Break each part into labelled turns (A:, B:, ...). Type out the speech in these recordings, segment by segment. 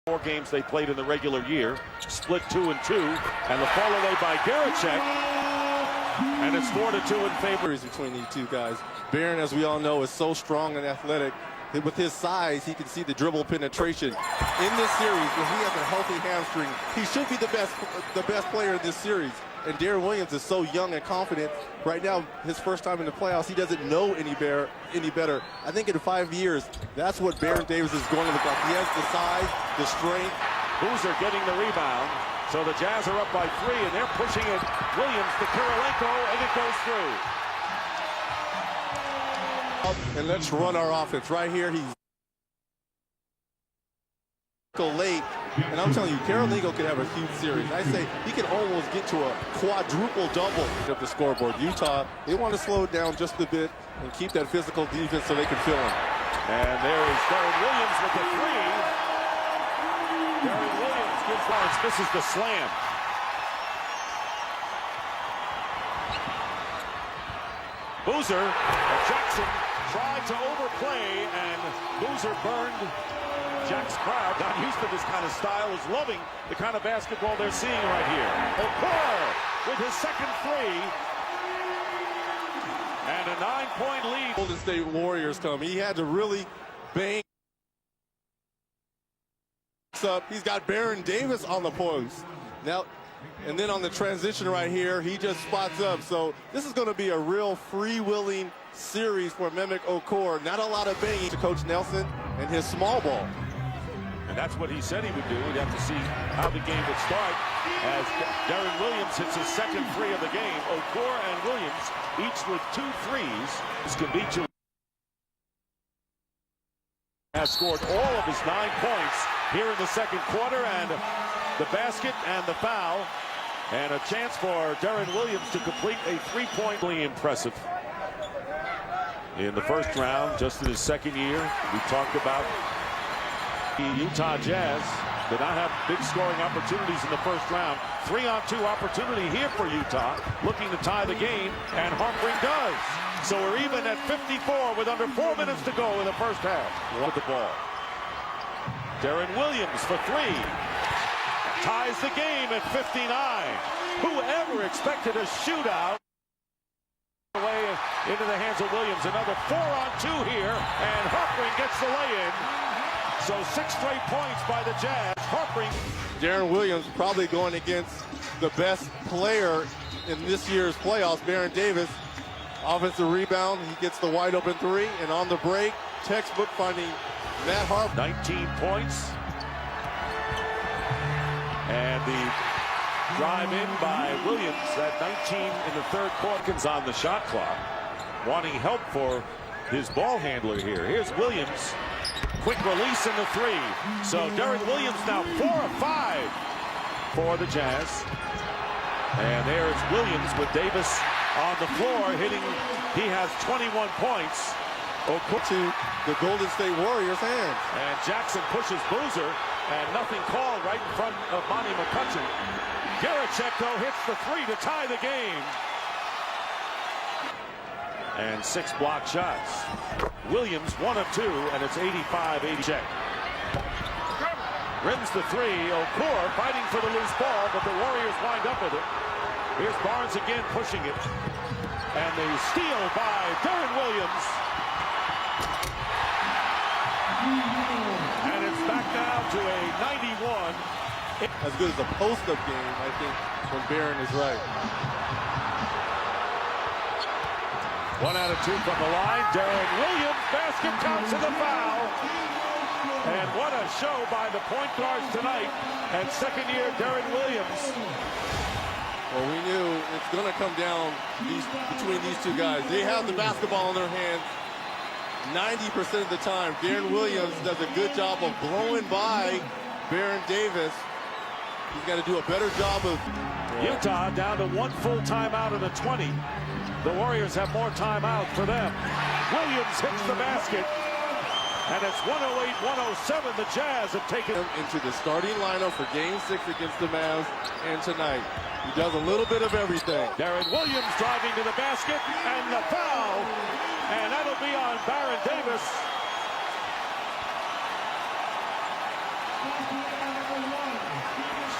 A: 4 games they played in the regular year, split 2-2, and the fall away by Geracek, and it's 4-2 in favor.
B: Between these two guys, Deron, as we all know, is so strong and athletic. With his size, he can see the dribble penetration. In this series, when he has a healthy hamstring, he should be the best player in this series. And Deron Williams is so young and confident. Right now, his first time in the playoffs, he doesn't know any better. I think in 5 years, that's what Baron Davis is going to look like. He has the size, the strength.
A: Boozer getting the rebound. So the Jazz are up by 3, and they're pushing it. Williams to Kirilenko, and it goes through.
B: And let's run our offense. Right here, he's late. And I'm telling you, Kirilenko could have a huge series. I say he can almost get to a quadruple double of the scoreboard. Utah, they want to slow it down just a bit and keep that physical defense so they can fill him.
A: And there is Deron Williams with the 3. Deron Williams gives Lawrence, misses the slam. Boozer, Jackson tried to overplay, and Boozer burned Jack's crowd. Not used to this kind of style, is loving the kind of basketball they're seeing right here. Okoro with his second 3. And a 9-point lead.
B: Golden State Warriors come. He had to really bang up. He's got Baron Davis on the post. Now, and then on the transition right here, he just spots up. So this is going to be a real freewheeling series for Mehmet Okoro. Not a lot of banging to Coach Nelson and his small ball.
A: And that's what he said he would do. We'd have to see how the game would start as Deron Williams hits his second 3 of the game. Okoro and Williams each with 2 threes. This can beat you. Has scored all of his 9 points here in the second quarter, and the basket and the foul, and a chance for Deron Williams to complete a 3-point. Impressive. In the first round, just in his second year, we talked about the Utah Jazz did not have big scoring opportunities in the first round. 3-on-2 opportunity here for Utah, looking to tie the game, and Harpring does. So we're even at 54 with under 4 minutes to go in the first half. With the ball. Deron Williams for 3. Ties the game at 59. Whoever expected a shootout? Away into the hands of Williams. Another 4-on-2 here, and Harpring gets the lay-in. So 6 straight points by the Jazz. Harpring.
B: Deron Williams probably going against the best player in this year's playoffs, Baron Davis. Offensive rebound, he gets the wide open 3, and on the break, textbook finding Matt Harpring.
A: 19 points. And the drive in by Williams at 19 in the third quarter. On the shot clock, wanting help for his ball handler here. Here's Williams. Quick release in the 3. So Deron Williams now 4 of 5 for the Jazz. And there's Williams with Davis on the floor hitting. He has 21 points.
B: To the Golden State Warriors' hands.
A: And Jackson pushes Boozer, and nothing called right in front of Monty McCutcheon. Geracek, though, hits the 3 to tie the game. And 6 block shots. Williams 1 of 2, and it's 85-80. Check. Rims the 3. Okoro fighting for the loose ball, but the Warriors wind up with it. Here's Barnes again pushing it. And the steal by Deron Williams. And it's back now to a 91.
B: As good as a post-up game, I think, when Baron is right.
A: 1 out of 2 from the line. Deron Williams, basket counts in the foul. And what a show by the point guards tonight. And second-year Deron Williams.
B: Well, we knew it's going to come down between these two guys. They have the basketball in their hands 90% of the time. Deron Williams does a good job of blowing by Baron Davis. He's got to do a better job of...
A: Utah down to 1 full timeout of the 20. The Warriors have more timeout for them. Williams hits the basket. And it's 108-107. The Jazz have taken him
B: into the starting lineup for Game 6 against the Mavs and tonight. He does a little bit of everything.
A: Deron Williams driving to the basket, and the foul. And that'll be on Baron Davis.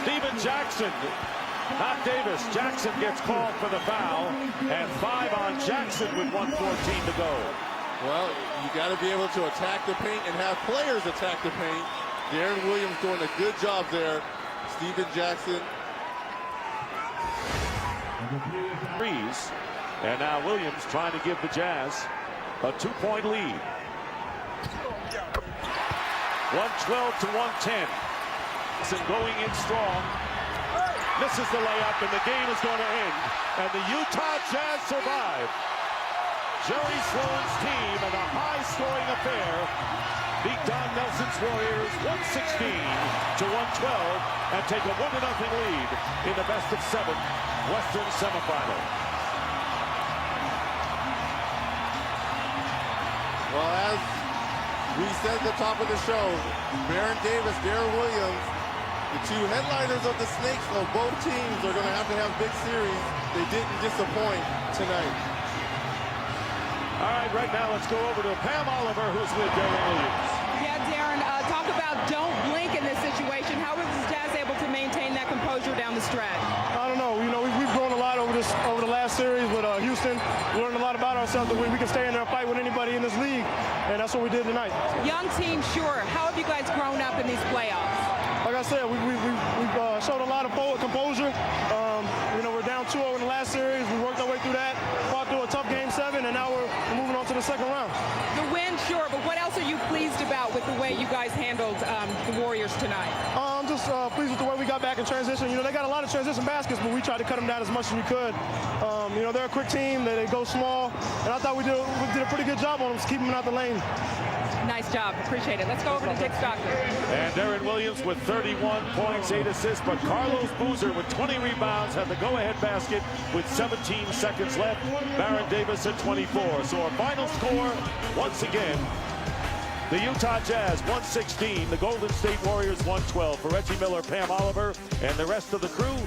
A: Stephen Jackson, not Davis. Jackson gets called for the foul, and 5 on Jackson with 1:14 to go.
B: Well, you got to be able to attack the paint and have players attack the paint. Deron Williams doing a good job there. Stephen Jackson.
A: Threes. And now Williams trying to give the Jazz a 2-point lead. 112 to 110. And going in strong. Misses the layup, and the game is going to end. And the Utah Jazz survive. Jerry Sloan's team in a high-scoring affair beat Don Nelson's Warriors 116 to 112 and take a 1-0 lead in the best-of-7 Western semifinal.
B: Well, as we said at the top of the show, Baron Davis, Deron Williams, the two headliners of the Snakes of both teams are going to have big series. They didn't disappoint tonight.
A: All right, right now let's go over to Pam Oliver, who's with Deron Williams.
C: Yeah, Deron, talk about don't blink in this situation. How was the Jazz able to maintain that composure down the stretch?
D: I don't know. You know, we've grown a lot over the last series with Houston. We learned a lot about ourselves that we can stay in there and fight with anybody in this league, and that's what we did tonight.
C: Young team, sure. How have you guys grown up in these playoffs?
D: Like I said, we've showed a lot of composure. You know, we're down 2-0 in the last series. We worked our way through that, fought through a tough Game 7, and now we're moving on to the second round.
C: The win, sure, but what else are you pleased about with the way you guys handled the Warriors tonight?
D: I'm just pleased with the way we got back in transition. You know, they got a lot of transition baskets, but we tried to cut them down as much as we could. You know, they're a quick team. They go small, and I thought we did a pretty good job on them, keeping them out the lane.
C: Nice job. Appreciate it. Let's go over to Dick Stockton.
A: And Deron Williams with 31 points, 8 assists, but Carlos Boozer with 20 rebounds had the go-ahead basket with 17 seconds left. Baron Davis at 24. So our final score, once again, the Utah Jazz 116, the Golden State Warriors 112. For Reggie Miller, Pam Oliver, and the rest of the crew,